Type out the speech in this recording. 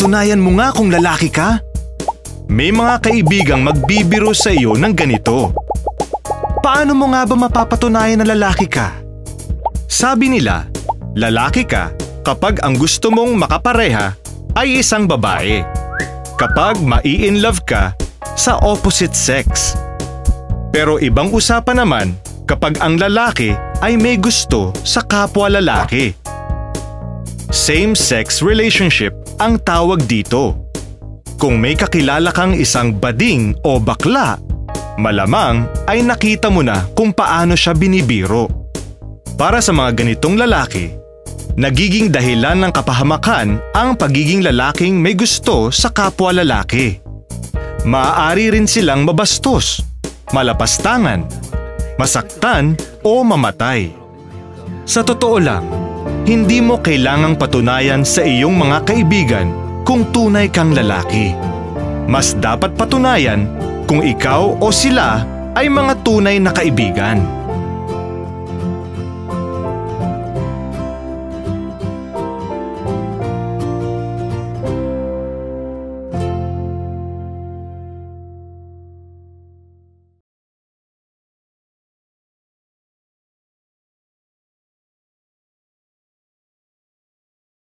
Patunayan mo nga kung lalaki ka. May mga kaibigang magbibiro sa iyo ng ganito. Paano mo nga ba mapapatunayan na lalaki ka? Sabi nila, lalaki ka kapag ang gusto mong makapareha ay isang babae. Kapag mai-in-love ka sa opposite sex. Pero ibang usapan naman kapag ang lalaki ay may gusto sa kapwa lalaki. Same-sex relationship ang tawag dito. Kung may kakilala kang isang bading o bakla, malamang ay nakita mo na kung paano siya binibiro. Para sa mga ganitong lalaki, nagiging dahilan ng kapahamakan ang pagiging lalaking may gusto sa kapwa lalaki. Maaari rin silang mabastos, malapastangan, masaktan o mamatay. Sa totoo lang, hindi mo kailangang patunayan sa iyong mga kaibigan kung tunay kang lalaki. Mas dapat patunayan kung ikaw o sila ay mga tunay na kaibigan.